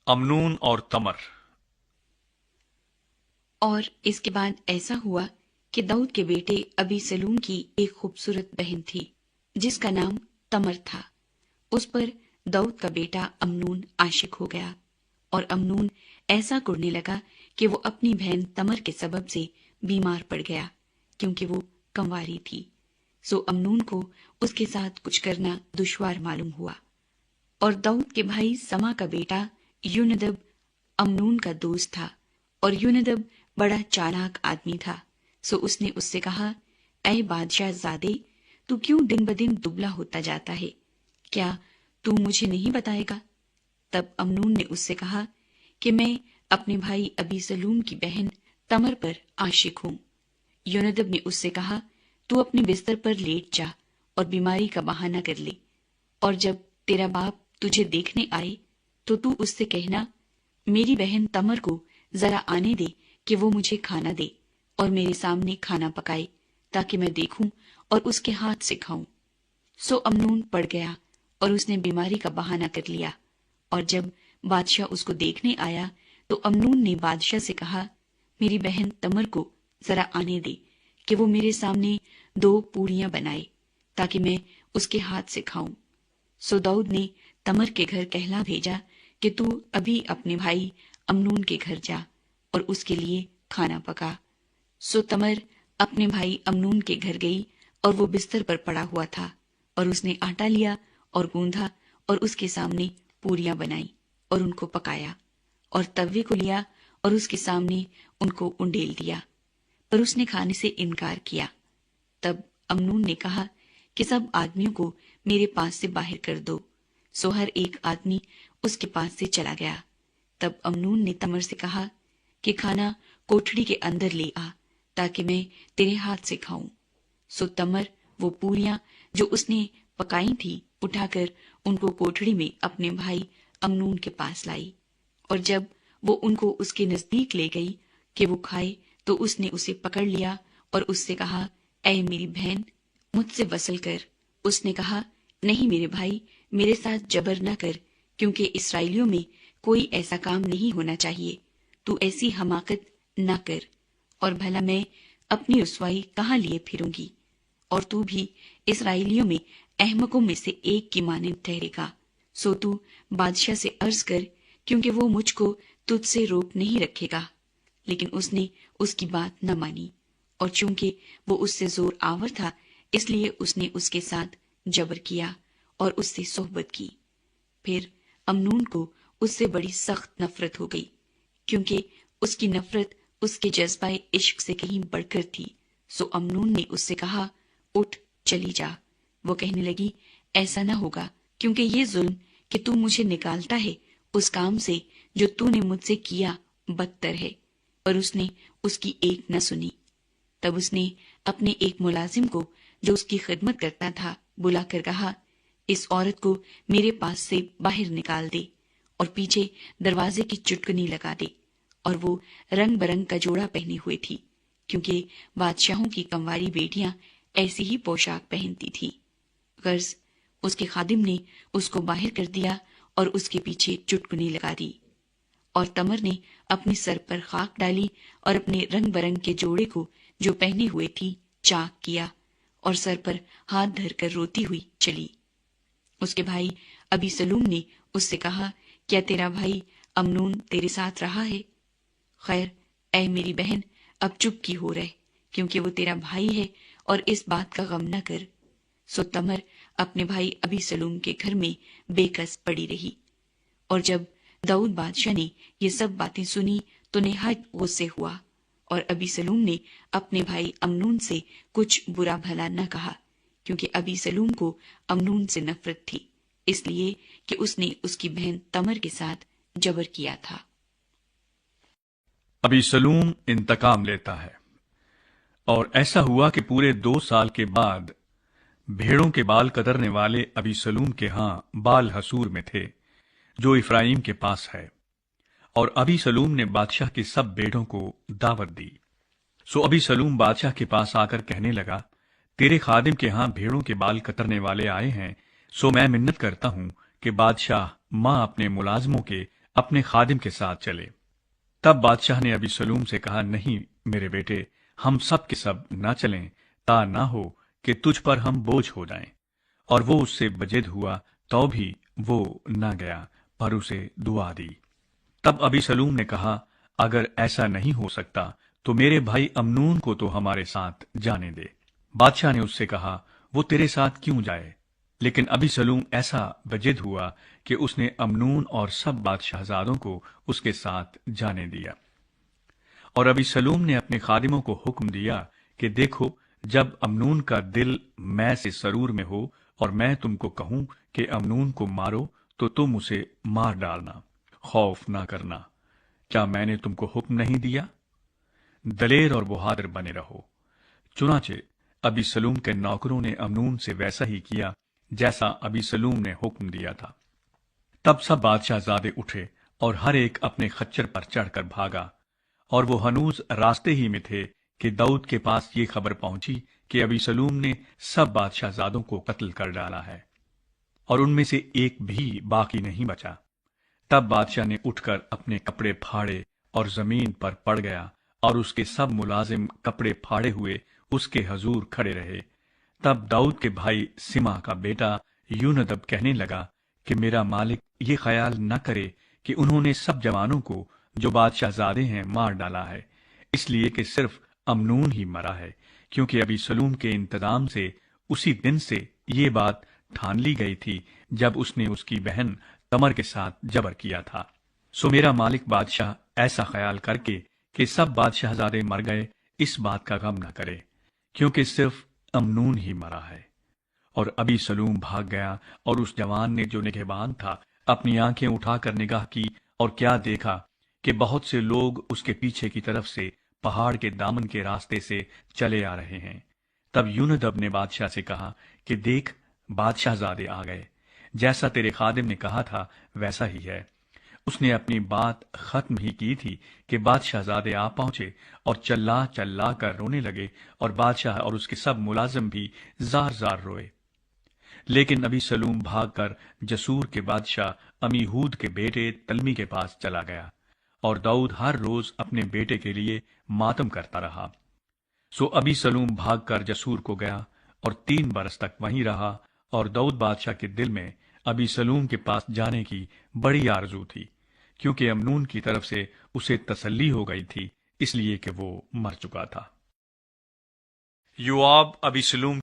امنون اور تمر۔ اور اس کے بعد ایسا ہوا کہ داؤد کے بیٹے ابی سلوم کی ایک خوبصورت بہن تھی جس کا نام تمر تھا۔ اس پر داؤد کا بیٹا امنون عاشق ہو گیا، اور امنون ایسا کرنے لگا کہ وہ اپنی بہن تمر کے سبب سے بیمار پڑ گیا، کیونکہ وہ کنواری تھی۔ سو امنون کو اس کے ساتھ کچھ کرنا دشوار معلوم ہوا۔ اور داؤد کے بھائی سما کا بیٹا یونادب امنون کا دوست تھا، اور یونادب بڑا چالاک آدمی تھا۔ سو اس نے اس سے کہا، اے بادشاہ زادے، تو کیوں دن بدن دبلا ہوتا جاتا ہے؟ کیا تو مجھے نہیں بتائے گا؟ تب امنون نے اس سے کہا کہ میں اپنے بھائی ابی سلوم کی بہن تمر پر عاشق ہوں۔ یونادب نے اس سے کہا، تو اپنے بستر پر لیٹ جا اور بیماری کا بہانہ کر لے، اور جب تیرا باپ تجھے دیکھنے آئے تو تو اس سے کہنا، میری بہن تمر کو ذرا آنے دے کہ وہ مجھے کھانا دے اور میرے سامنے کھانا پکائے، تاکہ میں دیکھوں اور اس کے ہاتھ سے کھاؤں۔ سو امنون پڑ گیا اور اس نے بیماری کا بہانہ کر لیا، اور جب بادشاہ اس کو دیکھنے آیا تو امنون نے بادشاہ سے کہا، میری بہن تمر کو ذرا آنے دے کہ وہ میرے سامنے 2 پوریاں بنائے تاکہ میں اس کے ہاتھ سے کھاؤں۔ سو داؤد نے تمر کے گھر کہلا بھیجا کہ تو ابھی اپنے بھائی امنون کے گھر جا اور اس کے لیے کھانا پکا۔ سو تمر اپنے بھائی امنون کے گھر گئی، اور وہ بستر پر پڑا ہوا تھا، اور اس نے آٹا لیا اور گوندھا اور اس کے سامنے پوریاں بنائی اور ان کو پکایا، اور توے کو لیا اور اس کے سامنے ان کو انڈیل دیا، پر اس نے کھانے سے انکار کیا۔ تب امنون نے کہا کہ سب آدمیوں کو میرے پاس سے باہر کر دو۔ سو ہر ایک آدمی اس کے پاس سے چلا گیا۔ تب امنون نے تمر سے کہا کہ کھانا کوٹھڑی کے اندر لے آ تاکہ میں تیرے ہاتھ سے کھاؤں۔ سو تمر وہ پوریاں جو اس نے پکائی تھی اٹھا کر ان کو کوٹھڑی میں اپنے بھائی امنون کے پاس لائی، اور جب وہ ان کو اس کے نزدیک لے گئی کہ وہ کھائے تو اس نے اسے پکڑ لیا اور اس سے کہا، اے میری بہن، مجھ سے وصل کر۔ اس نے کہا، نہیں میرے بھائی، میرے ساتھ جبر نہ کر، کیونکہ اسرائیلیوں میں کوئی ایسا کام نہیں ہونا چاہیے۔ تو ایسی حماقت نہ کر، اور بھلا میں اپنی رسوائی کہاں لیے پھروں گی؟ اور تو بھی اسرائیلیوں میں احمقوں میں سے ایک کی مانند ٹھہرے گا۔ سو تو بادشاہ سے عرض کر، کیونکہ وہ مجھ کو تجھ سے روک نہیں رکھے گا۔ لیکن اس نے اس کی بات نہ مانی، اور چونکہ وہ اس سے زور آور تھا، اس لیے اس نے اس کے ساتھ جبر کیا اور اس سے صحبت کی۔ پھر امنون کو اس سے بڑی سخت نفرت ہو گئی، کیونکہ اس کی نفرت اس کے جذبہ عشق سے کہیں بڑھ کر تھی۔ سو امنون نے اس سے کہا، اٹھ چلی جا۔ وہ کہنے لگی، ایسا نہ ہوگا، کیونکہ یہ ظلم کہ تو مجھے نکالتا ہے اس کام سے جو تو نے مجھ سے کیا بدتر ہے۔ پر اس نے اس کی ایک نہ سنی۔ تب اس نے اپنے ایک ملازم کو جو اس کی خدمت کرتا تھا بلا کر کہا، اس عورت کو میرے پاس سے باہر نکال دے اور پیچھے دروازے کی چٹکنی لگا دے۔ اور وہ رنگ برنگ کا جوڑا پہنے ہوئے تھی، کیونکہ بادشاہوں کی کنواری بیٹیاں ایسی ہی پوشاک پہنتی تھی۔ غرض اس کے خادم نے اس کو باہر کر دیا اور اس کے پیچھے چٹکنی لگا دی، اور تمر نے اپنے سر پر خاک ڈالی اور اپنے رنگ برنگ کے جوڑے کو جو پہنے ہوئے تھی چاک کیا، اور سر پر ہاتھ دھر کر روتی ہوئی چلی۔ اس کے بھائی ابی سلوم نے اس سے کہا، کیا تیرا بھائی امنون تیرے ساتھ رہا ہے؟ خیر، اے میری بہن، اب چپ کی ہو رہے، کیونکہ وہ تیرا بھائی ہے، اور اس بات کا غم نہ کر۔ سو تمر اپنے بھائی ابی سلوم کے گھر میں بے کس پڑی رہی۔ اور جب داؤد بادشاہ نے یہ سب باتیں سنی تو نہایت غصے ہوا، اور ابی سلوم نے اپنے بھائی امنون سے کچھ برا بھلا نہ کہا، کیونکہ ابی سلوم کو امنون سے نفرت تھی، اس لیے کہ اس نے اس کی بہن تمر کے ساتھ جبر کیا تھا۔ ابی سلوم انتقام لیتا ہے۔ اور ایسا ہوا کہ پورے 2 سال کے بعد بھیڑوں کے بال کترنے والے ابی سلوم کے ہاں بال حسور میں تھے، جو افرائیم کے پاس ہے، اور ابی سلوم نے بادشاہ کی سب بھیڑوں کو دعوت دی۔ سو ابی سلوم بادشاہ کے پاس آ کر کہنے لگا، تیرے خادم کے ہاں بھیڑوں کے بال کترنے والے آئے ہیں، سو میں منت کرتا ہوں کہ بادشاہ ماں اپنے ملازموں کے اپنے خادم کے ساتھ چلے۔ تب بادشاہ نے ابی سلوم سے کہا، نہیں میرے بیٹے، ہم سب کے سب نہ چلیں، تا نہ ہو کہ تجھ پر ہم بوجھ ہو جائیں۔ اور وہ اس سے بجد ہوا تو بھی وہ نہ گیا، پر اسے دعا دی۔ تب ابی سلوم نے کہا، اگر ایسا نہیں ہو سکتا تو میرے بھائی امنون کو تو ہمارے ساتھ جانے دے۔ بادشاہ نے اس سے کہا، وہ تیرے ساتھ کیوں جائے؟ لیکن ابی سلوم ایسا بجد ہوا کہ اس نے امنون اور سب بادشاہزادوں کو اس کے ساتھ جانے دیا۔ اور ابی سلوم نے اپنے خادموں کو حکم دیا کہ دیکھو، جب امنون کا دل میں سے سرور میں ہو اور میں تم کو کہوں کہ امنون کو مارو تو تم اسے مار ڈالنا، خوف نہ کرنا۔ کیا میں نے تم کو حکم نہیں دیا؟ دلیر اور بہادر بنے رہو۔ چنانچہ ابی سلوم کے نوکروں نے امنون سے ویسا ہی کیا جیسا ابی سلوم نے حکم دیا تھا۔ تب سب بادشاہ زادے اٹھے اور ہر ایک اپنے خچر پر چڑھ کر بھاگا، اور وہ ہنوز راستے ہی میں تھے کہ داؤد کے پاس یہ خبر پہنچی کہ ابی سلوم نے سب بادشاہ زادوں کو قتل کر ڈالا ہے، اور ان میں سے ایک بھی باقی نہیں بچا۔ تب بادشاہ نے اٹھ کر اپنے کپڑے پھاڑے اور زمین پر پڑ گیا، اور اس کے سب ملازم کپڑے پھاڑے ہوئے اس کے حضور کھڑے رہے۔ تب داؤد کے بھائی سما کا بیٹا یونادب کہنے لگا کہ میرا مالک یہ خیال نہ کرے کہ انہوں نے سب جوانوں کو جو بادشاہ زادے ہیں مار ڈالا ہے، اس لیے کہ صرف امنون ہی مرا ہے، کیونکہ ابی سلوم کے انتظام سے اسی دن سے یہ بات ٹھان لی گئی تھی جب اس نے اس کی بہن تمر کے ساتھ جبر کیا تھا۔ سو میرا مالک بادشاہ ایسا خیال کر کے کہ سب بادشاہ زادے مر گئے، اس بات کا غم نہ کرے، کیونکہ صرف امنون ہی مرا ہے۔ اور ابی سلوم بھاگ گیا، اور اس جوان نے جو نگہبان تھا اپنی آنکھیں اٹھا کر نگاہ کی، اور کیا دیکھا کہ بہت سے لوگ اس کے پیچھے کی طرف سے پہاڑ کے دامن کے راستے سے چلے آ رہے ہیں۔ تب یونادب نے بادشاہ سے کہا کہ دیکھ، بادشاہ زادے آ گئے، جیسا تیرے خادم نے کہا تھا ویسا ہی ہے۔ اس نے اپنی بات ختم ہی کی تھی کہ بادشاہ زادے آ پہنچے اور چلا چلا کر رونے لگے، اور بادشاہ اور اس کے سب ملازم بھی زار زار روئے۔ لیکن ابی سلوم بھاگ کر جسور کے بادشاہ امیہود کے بیٹے تلمی کے پاس چلا گیا، اور داؤد ہر روز اپنے بیٹے کے لیے ماتم کرتا رہا۔ سو ابی سلوم بھاگ کر جسور کو گیا اور 3 برس تک وہیں رہا، اور داؤد بادشاہ کے دل میں ابی سلوم کے پاس جانے کی بڑی آرزو تھی، کیونکہ امنون کی طرف سے اسے تسلی ہو گئی تھی، اس لیے کہ وہ مر چکا تھا۔ یوآب ابی سلوم